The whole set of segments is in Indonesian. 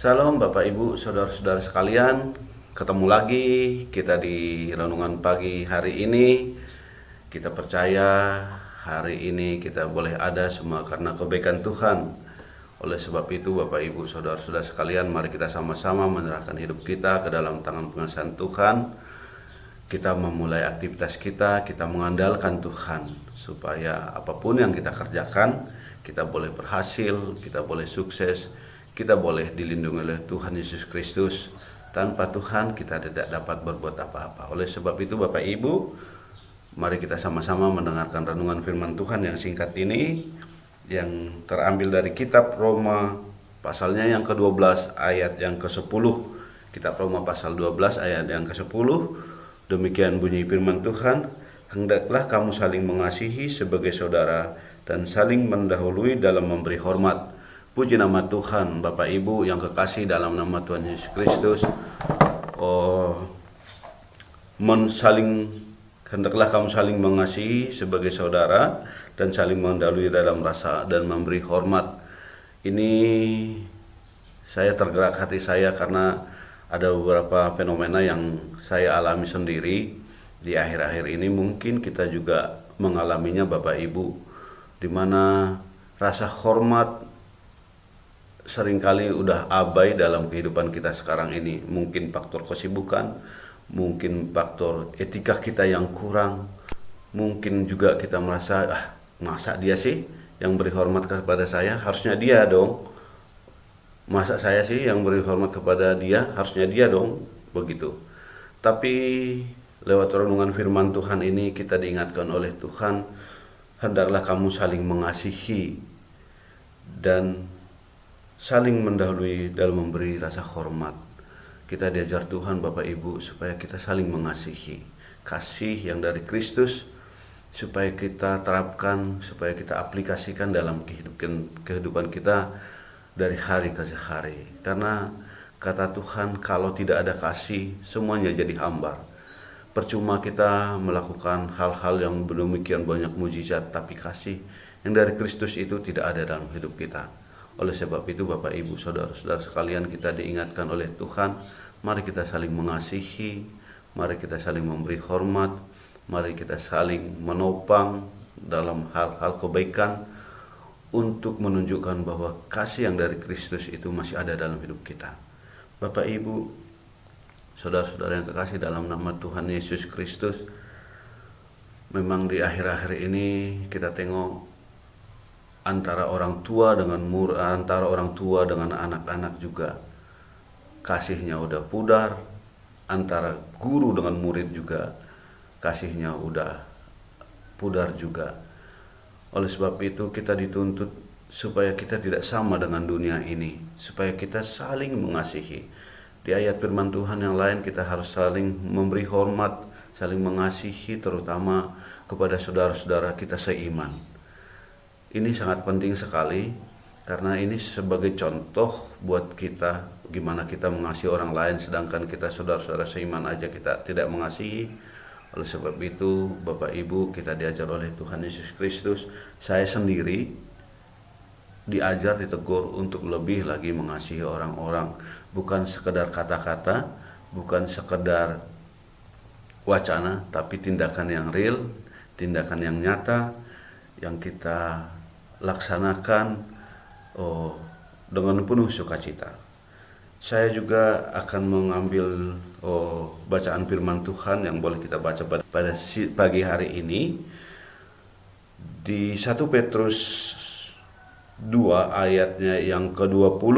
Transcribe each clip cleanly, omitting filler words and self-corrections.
Salam Bapak Ibu, saudara-saudara sekalian. Ketemu lagi kita di renungan pagi hari ini. Kita percaya hari ini kita boleh ada semua karena kebaikan Tuhan. Oleh sebab itu Bapak Ibu, saudara-saudara sekalian, mari kita sama-sama menyerahkan hidup kita ke dalam tangan pengasihan Tuhan. Kita memulai aktivitas kita mengandalkan Tuhan supaya apapun yang kita kerjakan, kita boleh berhasil, kita boleh sukses, kita boleh dilindungi oleh Tuhan Yesus Kristus. Tanpa Tuhan kita tidak dapat berbuat apa-apa. Oleh sebab itu Bapak Ibu, mari kita sama-sama mendengarkan renungan firman Tuhan yang singkat ini, yang terambil dari kitab Roma pasalnya yang ke-12 ayat yang ke-10. Kitab Roma pasal 12 ayat yang ke-10. Demikian bunyi firman Tuhan, hendaklah kamu saling mengasihi sebagai saudara dan saling mendahului dalam memberi hormat. Puji nama Tuhan. Bapak Ibu yang kekasih dalam nama Tuhan Yesus Kristus, hendaklah kamu saling mengasihi sebagai saudara dan saling mendahului dalam rasa dan memberi hormat. Ini saya tergerak hati saya karena ada beberapa fenomena yang saya alami sendiri di akhir-akhir ini. Mungkin kita juga mengalaminya Bapak Ibu, di mana rasa hormat seringkali udah abai dalam kehidupan kita sekarang ini. Mungkin faktor kesibukan, mungkin faktor etika kita yang kurang, mungkin juga kita merasa masa dia sih yang beri hormat kepada saya, harusnya dia dong. Masa saya sih yang beri hormat kepada dia, harusnya dia dong, begitu. Tapi lewat renungan firman Tuhan ini kita diingatkan oleh Tuhan, hendaklah kamu saling mengasihi dan saling mendahului dalam memberi rasa hormat. Kita diajar Tuhan Bapak Ibu supaya kita saling mengasihi. Kasih yang dari Kristus supaya kita terapkan, supaya kita aplikasikan dalam kehidupan kita dari hari ke hari. Karena kata Tuhan, kalau tidak ada kasih, semuanya jadi hambar. Percuma kita melakukan hal-hal yang demikian banyak mujizat, tapi kasih yang dari Kristus itu tidak ada dalam hidup kita. Oleh sebab itu Bapak Ibu saudara-saudara sekalian, kita diingatkan oleh Tuhan, mari kita saling mengasihi, mari kita saling memberi hormat, mari kita saling menopang dalam hal-hal kebaikan untuk menunjukkan bahwa kasih yang dari Kristus itu masih ada dalam hidup kita. Bapak Ibu, saudara-saudara yang kekasih dalam nama Tuhan Yesus Kristus, memang di akhir-akhir ini kita tengok antara orang tua dengan anak-anak juga kasihnya udah pudar, antara guru dengan murid juga kasihnya udah pudar juga. Oleh sebab itu kita dituntut supaya kita tidak sama dengan dunia ini, supaya kita saling mengasihi. Di ayat firman Tuhan yang lain kita harus saling memberi hormat, saling mengasihi, terutama kepada saudara-saudara kita seiman. Ini sangat penting sekali karena ini sebagai contoh buat kita gimana kita mengasihi orang lain, sedangkan kita saudara-saudara seiman aja kita tidak mengasihi. Oleh sebab itu Bapak Ibu, kita diajar oleh Tuhan Yesus Kristus. Saya sendiri diajar, ditegur untuk lebih lagi mengasihi orang-orang, bukan sekedar kata-kata, bukan sekedar wacana, tapi tindakan yang real, tindakan yang nyata yang kita laksanakan dengan penuh sukacita. Saya juga akan mengambil bacaan firman Tuhan yang boleh kita baca pada pagi hari ini di 1 Petrus 2 ayatnya yang ke-20.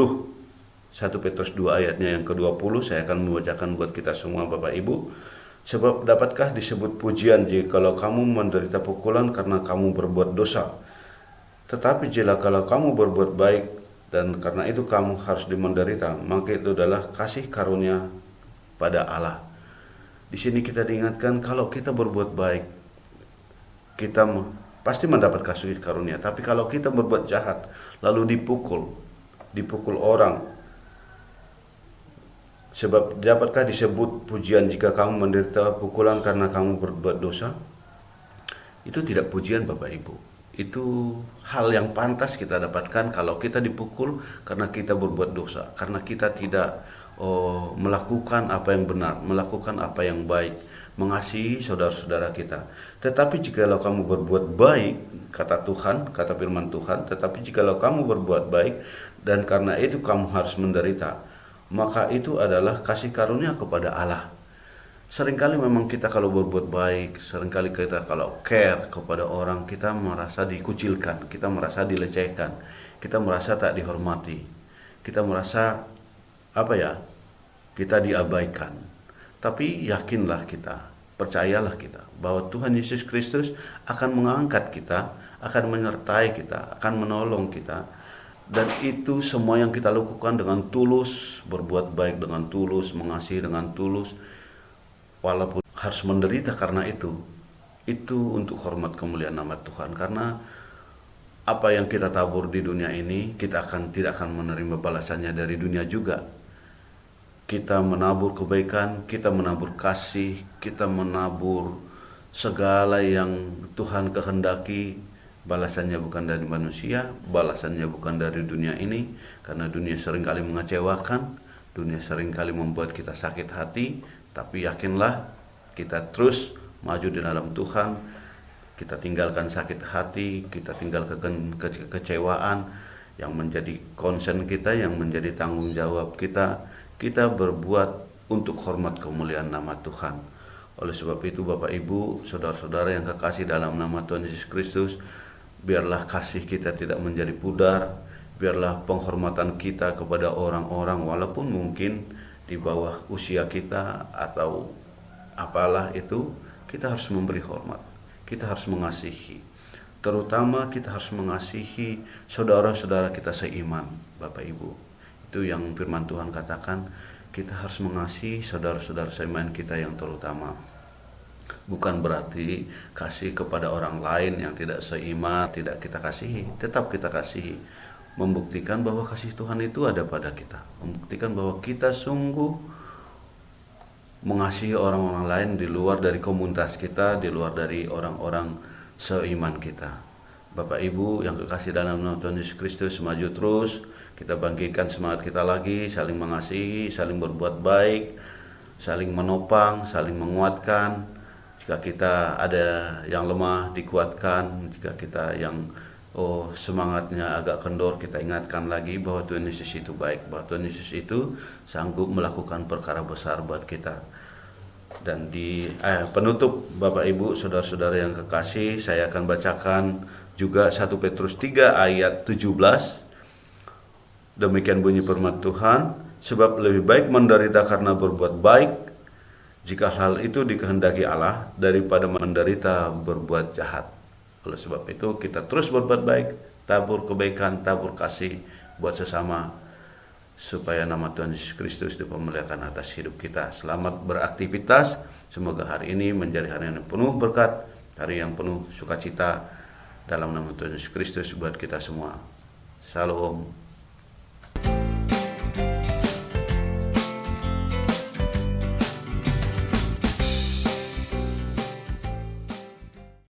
1 Petrus 2 ayatnya yang ke-20 saya akan membacakan buat kita semua Bapak Ibu. Sebab dapatkah disebut pujian jikalau kamu menderita pukulan karena kamu berbuat dosa? Tetapi jikalau kamu berbuat baik dan karena itu kamu harus menderita, maka itu adalah kasih karunia pada Allah. Di sini kita diingatkan kalau kita berbuat baik, kita pasti mendapat kasih karunia. Tapi kalau kita berbuat jahat, lalu dipukul orang, sebab dapatkah disebut pujian jika kamu menderita pukulan karena kamu berbuat dosa? Itu tidak pujian Bapak Ibu. itu hal yang pantas kita dapatkan kalau kita dipukul karena kita berbuat dosa, karena kita tidak melakukan apa yang benar, melakukan apa yang baik, mengasihi saudara-saudara kita. Tetapi jikalau kamu berbuat baik, kata Tuhan, kata firman Tuhan, tetapi jikalau kamu berbuat baik dan karena itu kamu harus menderita, maka itu adalah kasih karunia kepada Allah. Seringkali memang kita kalau berbuat baik, seringkali kita kalau care kepada orang, kita merasa dikucilkan, kita merasa dilecehkan, kita merasa tak dihormati, kita merasa kita diabaikan. Tapi yakinlah kita, percayalah kita bahwa Tuhan Yesus Kristus akan mengangkat kita, akan menyertai kita, akan menolong kita. Dan itu semua yang kita lakukan dengan tulus, berbuat baik dengan tulus, mengasihi dengan tulus, walaupun harus menderita karena itu untuk hormat kemuliaan nama Tuhan. Karena apa yang kita tabur di dunia ini, kita tidak akan menerima balasannya dari dunia juga. Kita menabur kebaikan, kita menabur kasih, kita menabur segala yang Tuhan kehendaki. Balasannya bukan dari manusia, balasannya bukan dari dunia ini, karena dunia seringkali mengecewakan, dunia seringkali membuat kita sakit hati. Tapi yakinlah, kita terus maju di dalam Tuhan, kita tinggalkan sakit hati, kita tinggalkan kekecewaan yang menjadi concern kita, yang menjadi tanggung jawab kita. Kita berbuat untuk hormat kemuliaan nama Tuhan. Oleh sebab itu Bapak Ibu, saudara-saudara yang kekasih dalam nama Tuhan Yesus Kristus, biarlah kasih kita tidak menjadi pudar, biarlah penghormatan kita kepada orang-orang walaupun mungkin di bawah usia kita atau apalah itu, kita harus memberi hormat, kita harus mengasihi. Terutama kita harus mengasihi saudara-saudara kita seiman, Bapak Ibu. Itu yang firman Tuhan katakan, kita harus mengasihi saudara-saudara seiman kita yang terutama. Bukan berarti kasih kepada orang lain yang tidak seiman tidak kita kasihi, tetap kita kasihi. Membuktikan bahwa kasih Tuhan itu ada pada kita, membuktikan bahwa kita sungguh mengasihi orang-orang lain di luar dari komunitas kita, di luar dari orang-orang seiman kita. Bapak Ibu yang kekasih dalam nama Tuhan Yesus Kristus, maju terus, kita bangkitkan semangat kita lagi, saling mengasihi, saling berbuat baik, saling menopang, saling menguatkan. Jika kita ada yang lemah, dikuatkan. Jika kita yang semangatnya agak kendor, kita ingatkan lagi bahwa Tuhan Yesus itu baik, bahwa Tuhan Yesus itu sanggup melakukan perkara besar buat kita. Dan di penutup Bapak Ibu, saudara-saudara yang kekasih, saya akan bacakan juga 1 Petrus 3 ayat 17. Demikian bunyi firman Tuhan, sebab lebih baik menderita karena berbuat baik, jika hal itu dikehendaki Allah, daripada menderita berbuat jahat. Oleh sebab itu kita terus berbuat baik, tabur kebaikan, tabur kasih buat sesama, supaya nama Tuhan Yesus Kristus dipermuliakan atas hidup kita. Selamat beraktivitas, semoga hari ini menjadi hari yang penuh berkat, hari yang penuh sukacita dalam nama Tuhan Yesus Kristus buat kita semua. Shalom.